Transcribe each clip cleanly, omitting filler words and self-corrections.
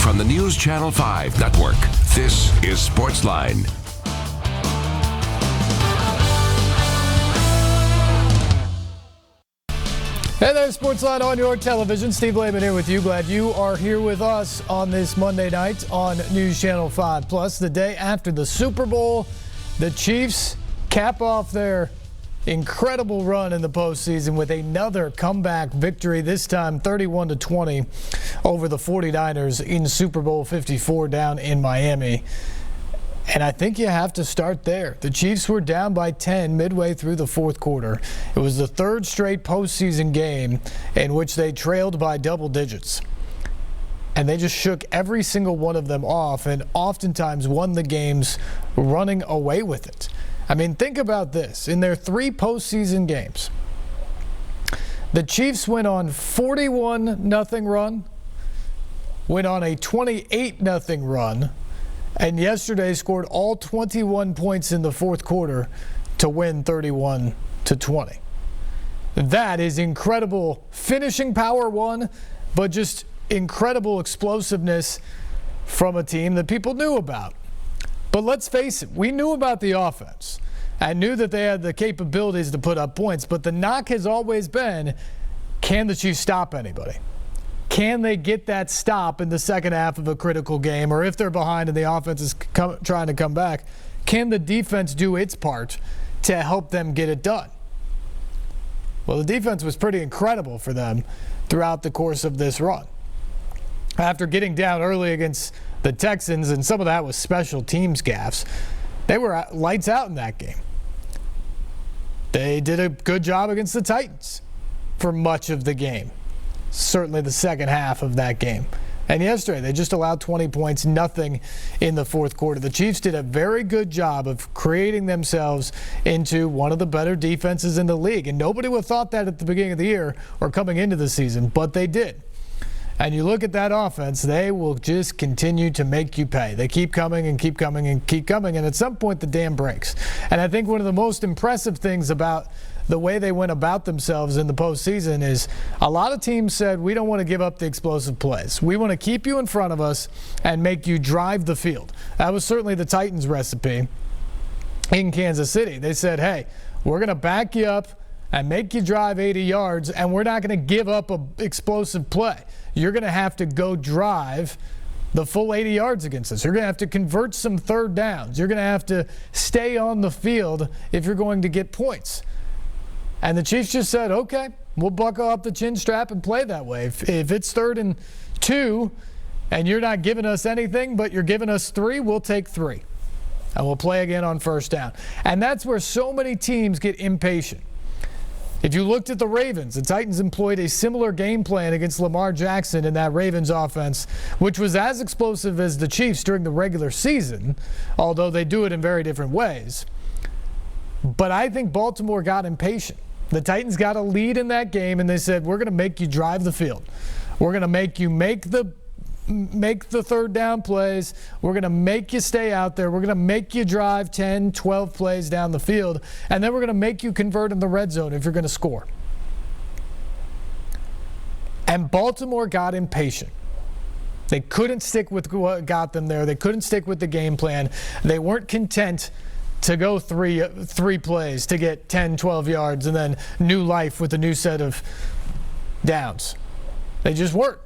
From the News Channel 5 Network, this is Sportsline. Hey there, Sportsline on your television. Steve Lehman here with you. Glad you are here with us on this Monday night on News Channel 5. Plus, the day after the Super Bowl, the Chiefs cap off their incredible run in the postseason with another comeback victory, this time 31-20 over the 49ers in Super Bowl 54 down in Miami. And I think you have to start there. The Chiefs were down by 10 midway through the fourth quarter. It was the third straight postseason game in which they trailed by double digits. And they just shook every single one of them off and oftentimes won the games running away with it. I mean, think about this. In their three postseason games, the Chiefs went on 41-0 run, went on a 28-0 run, and yesterday scored all 21 points in the fourth quarter to win 31-20. That is incredible finishing power, one, but just incredible explosiveness from a team that people knew about. But let's face it, we knew about the offense. I knew that they had the capabilities to put up points, but the knock has always been, can the Chiefs stop anybody? Can they get that stop in the second half of a critical game? Or if they're behind and the offense is trying to come back, can the defense do its part to help them get it done? Well, the defense was pretty incredible for them throughout the course of this run. After getting down early against the Texans, and some of that was special teams gaffes, they were lights out in that game. They did a good job against the Titans for much of the game. Certainly the second half of that game. And yesterday, they just allowed 20 points, nothing in the fourth quarter. The Chiefs did a very good job of creating themselves into one of the better defenses in the league. And nobody would have thought that at the beginning of the year or coming into the season, but they did. And you look at that offense, they will just continue to make you pay. They keep coming and keep coming and keep coming, and at some point the dam breaks. And I think one of the most impressive things about the way they went about themselves in the postseason is a lot of teams said, we don't want to give up the explosive plays. We want to keep you in front of us and make you drive the field. That was certainly the Titans' recipe in Kansas City. They said, hey, we're going to back you up and make you drive 80 yards, and we're not going to give up an explosive play. You're going to have to go drive the full 80 yards against us. You're going to have to convert some third downs. You're going to have to stay on the field if you're going to get points. And the Chiefs just said, okay, we'll buckle up the chin strap and play that way. If it's 3rd and 2 and you're not giving us anything, but you're giving us 3, we'll take 3. And we'll play again on first down. And that's where so many teams get impatient. If you looked at the Ravens, the Titans employed a similar game plan against Lamar Jackson in that Ravens offense, which was as explosive as the Chiefs during the regular season, although they do it in very different ways. But I think Baltimore got impatient. The Titans got a lead in that game, and they said, we're going to make you drive the field. We're going to make you make the third down plays. We're going to make you stay out there. We're going to make you drive 10, 12 plays down the field. And then we're going to make you convert in the red zone if you're going to score. And Baltimore got impatient. They couldn't stick with what got them there. They couldn't stick with the game plan. They weren't content to go three plays to get 10, 12 yards and then new life with a new set of downs. They just weren't.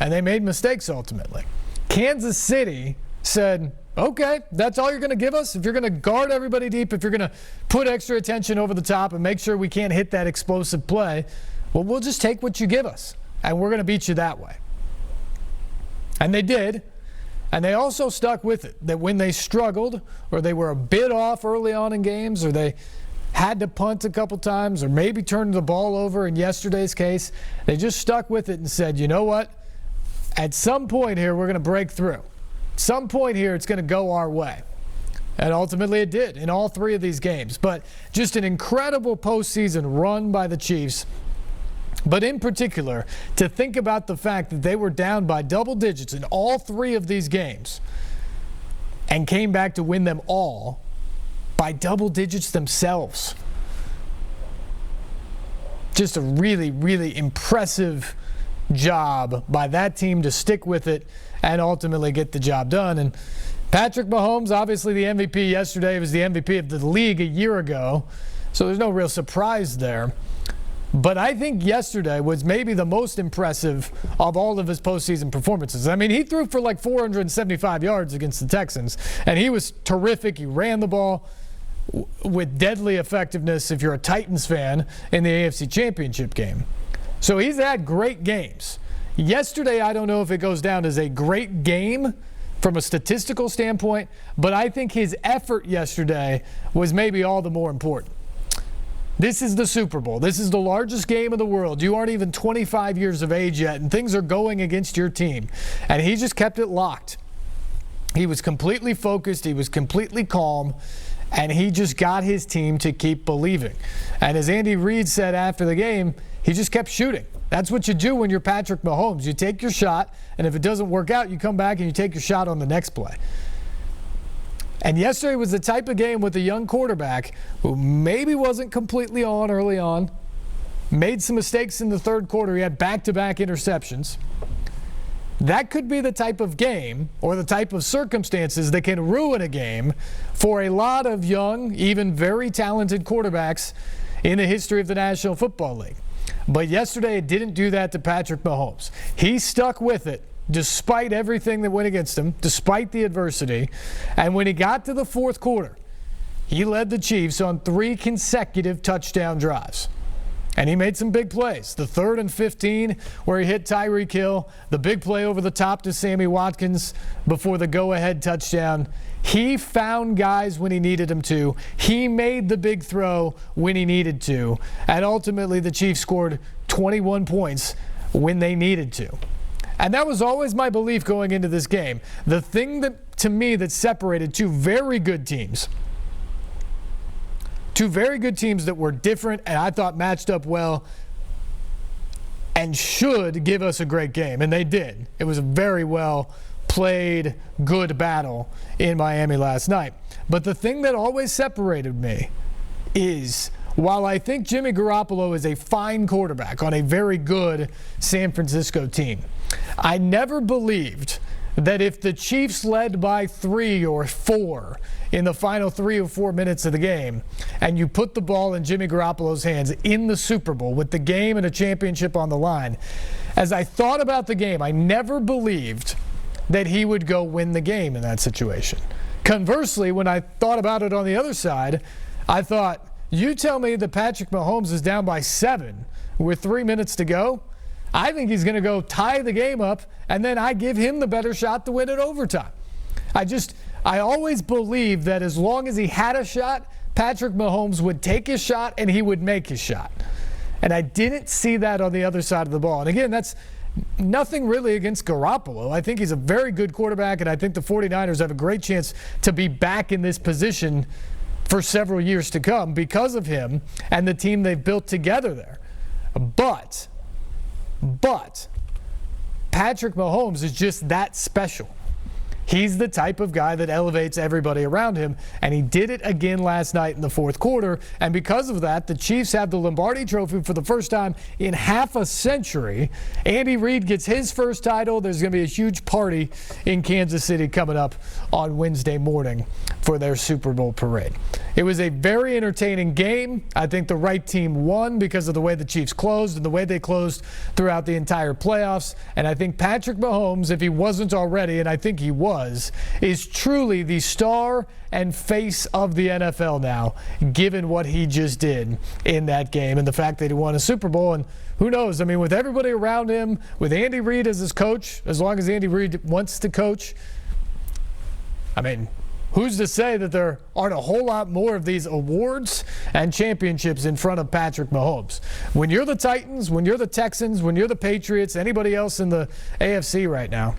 And they made mistakes ultimately. Kansas City said, okay, that's all you're going to give us? If you're going to guard everybody deep, if you're going to put extra attention over the top and make sure we can't hit that explosive play, well, we'll just take what you give us, and we're going to beat you that way. And they did. And they also stuck with it, that when they struggled or they were a bit off early on in games or they had to punt a couple times or maybe turned the ball over in yesterday's case, they just stuck with it and said, you know what? At some point here, we're going to break through. At some point here, it's going to go our way. And ultimately it did in all 3 of these games. But just an incredible postseason run by the Chiefs. But in particular, to think about the fact that they were down by double digits in all 3 of these games and came back to win them all by double digits themselves. Just a really, really impressive job by that team to stick with it and ultimately get the job done. And Patrick Mahomes, obviously the MVP yesterday, was the MVP of the league a year ago, so there's no real surprise there. But I think yesterday was maybe the most impressive of all of his postseason performances. I mean, he threw for like 475 yards against the Texans, and he was terrific. He ran the ball with deadly effectiveness if you're a Titans fan in the AFC Championship game. So he's had great games. Yesterday, I don't know if it goes down as a great game from a statistical standpoint, but I think his effort yesterday was maybe all the more important. This is the Super Bowl. This is the largest game of the world. You aren't even 25 years of age yet, and things are going against your team. And he just kept it locked. He was completely focused. He was completely calm. And he just got his team to keep believing. And as Andy Reid said after the game, he just kept shooting. That's what you do when you're Patrick Mahomes. You take your shot, and if it doesn't work out, you come back and you take your shot on the next play. And yesterday was the type of game with a young quarterback who maybe wasn't completely on early on, made some mistakes in the third quarter. He had back-to-back interceptions. That could be the type of game or the type of circumstances that can ruin a game for a lot of young, even very talented quarterbacks in the history of the National Football League. But yesterday it didn't do that to Patrick Mahomes. He stuck with it despite everything that went against him, despite the adversity. And when he got to the fourth quarter, he led the Chiefs on 3 consecutive touchdown drives. And he made some big plays. The 3rd and 15 where he hit Tyreek Hill, the big play over the top to Sammy Watkins before the go-ahead touchdown. He found guys when he needed them to. He made the big throw when he needed to. And ultimately the Chiefs scored 21 points when they needed to. And that was always my belief going into this game. The thing that, to me, that separated two very good teams that were different and I thought matched up well and should give us a great game. And they did. It was a very well played, good battle in Miami last night. But the thing that always separated me is, while I think Jimmy Garoppolo is a fine quarterback on a very good San Francisco team, I never believed that if the Chiefs led by 3 or 4 in the final 3 or 4 minutes of the game, and you put the ball in Jimmy Garoppolo's hands in the Super Bowl with the game and a championship on the line, as I thought about the game, I never believed that he would go win the game in that situation. Conversely, when I thought about it on the other side, I thought, you tell me that Patrick Mahomes is down by 7 with 3 minutes to go, I think he's going to go tie the game up, and then I give him the better shot to win it overtime. I always believed that as long as he had a shot, Patrick Mahomes would take his shot and he would make his shot. And I didn't see that on the other side of the ball. And again, that's nothing really against Garoppolo. I think he's a very good quarterback, and I think the 49ers have a great chance to be back in this position for several years to come because of him and the team they've built together there. But Patrick Mahomes is just that special. He's the type of guy that elevates everybody around him, and he did it again last night in the fourth quarter. And because of that, the Chiefs have the Lombardi Trophy for the first time in half a century. Andy Reid gets his first title. There's going to be a huge party in Kansas City coming up on Wednesday morning for their Super Bowl parade. It was a very entertaining game. I think the right team won because of the way the Chiefs closed and the way they closed throughout the entire playoffs. And I think Patrick Mahomes, if he wasn't already, and I think he was, is truly the star and face of the NFL now, given what he just did in that game and the fact that he won a Super Bowl. And who knows? I mean, with everybody around him, with Andy Reid as his coach, as long as Andy Reid wants to coach, I mean, who's to say that there aren't a whole lot more of these awards and championships in front of Patrick Mahomes? When you're the Titans, when you're the Texans, when you're the Patriots, anybody else in the AFC right now,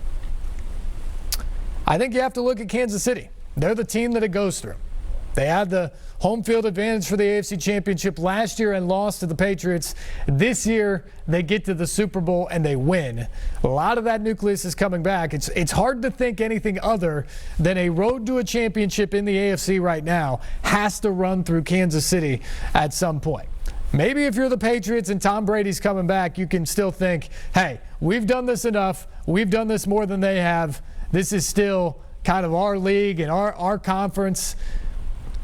I think you have to look at Kansas City. They're the team that it goes through. They had the home field advantage for the AFC Championship last year and lost to the Patriots. This year, they get to the Super Bowl and they win. A lot of that nucleus is coming back. It's hard to think anything other than a road to a championship in the AFC right now has to run through Kansas City at some point. Maybe if you're the Patriots and Tom Brady's coming back, you can still think, hey, we've done this enough. We've done this more than they have. This is still kind of our league and our conference,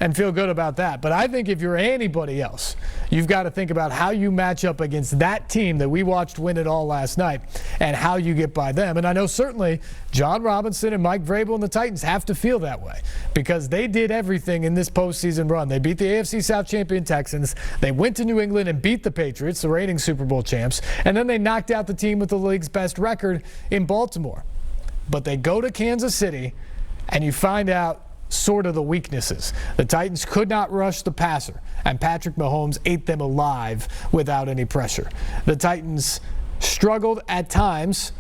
and feel good about that. But I think if you're anybody else, you've got to think about how you match up against that team that we watched win it all last night and how you get by them. And I know certainly John Robinson and Mike Vrabel and the Titans have to feel that way because they did everything in this postseason run. They beat the AFC South champion Texans. They went to New England and beat the Patriots, the reigning Super Bowl champs. And then they knocked out the team with the league's best record in Baltimore. But they go to Kansas City and you find out sort of the weaknesses. The Titans could not rush the passer, and Patrick Mahomes ate them alive without any pressure. The Titans struggled at times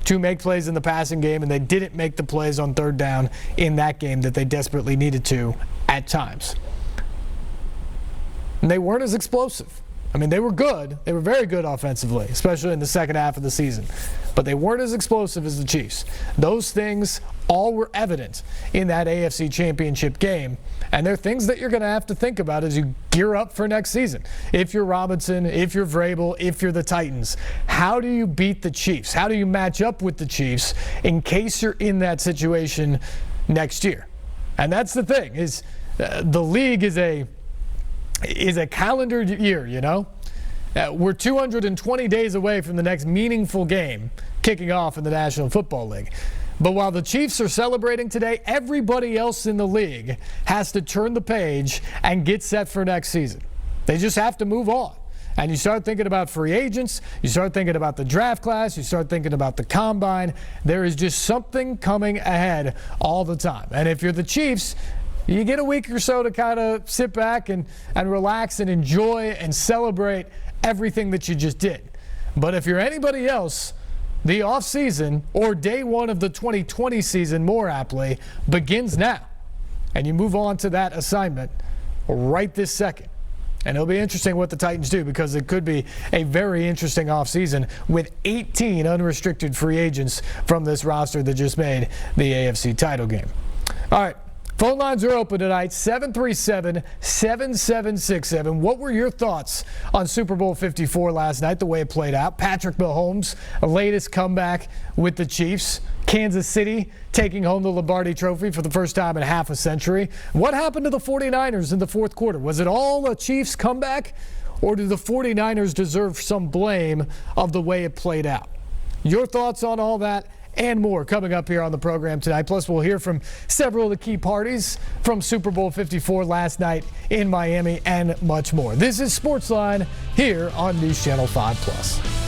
to make plays in the passing game, and they didn't make the plays on third down in that game that they desperately needed to at times. And they weren't as explosive. I mean, they were good. They were very good offensively, especially in the second half of the season. But they weren't as explosive as the Chiefs. Those things all were evident in that AFC Championship game. And they're things that you're going to have to think about as you gear up for next season. If you're Robinson, if you're Vrabel, if you're the Titans, how do you beat the Chiefs? How do you match up with the Chiefs in case you're in that situation next year? And that's the thing, is the league is a calendar year, you know? We're 220 days away from the next meaningful game kicking off in the National Football League. But while the Chiefs are celebrating today, everybody else in the league has to turn the page and get set for next season. They just have to move on. And you start thinking about free agents, you start thinking about the draft class, you start thinking about the combine. There is just something coming ahead all the time. And if you're the Chiefs, you get a week or so to kind of sit back and relax and enjoy and celebrate everything that you just did. But if you're anybody else, the offseason, or day one of the 2020 season more aptly, begins now. And you move on to that assignment right this second. And it'll be interesting what the Titans do because it could be a very interesting offseason with 18 unrestricted free agents from this roster that just made the AFC title game. All right. Phone lines are open tonight, 737-7767. What were your thoughts on Super Bowl 54 last night, the way it played out? Patrick Mahomes' latest comeback with the Chiefs. Kansas City taking home the Lombardi Trophy for the first time in half a century. What happened to the 49ers in the fourth quarter? Was it all a Chiefs comeback, or do the 49ers deserve some blame of the way it played out? Your thoughts on all that and more coming up here on the program tonight. Plus, we'll hear from several of the key parties from Super Bowl 54 last night in Miami and much more. This is Sportsline here on News Channel 5+.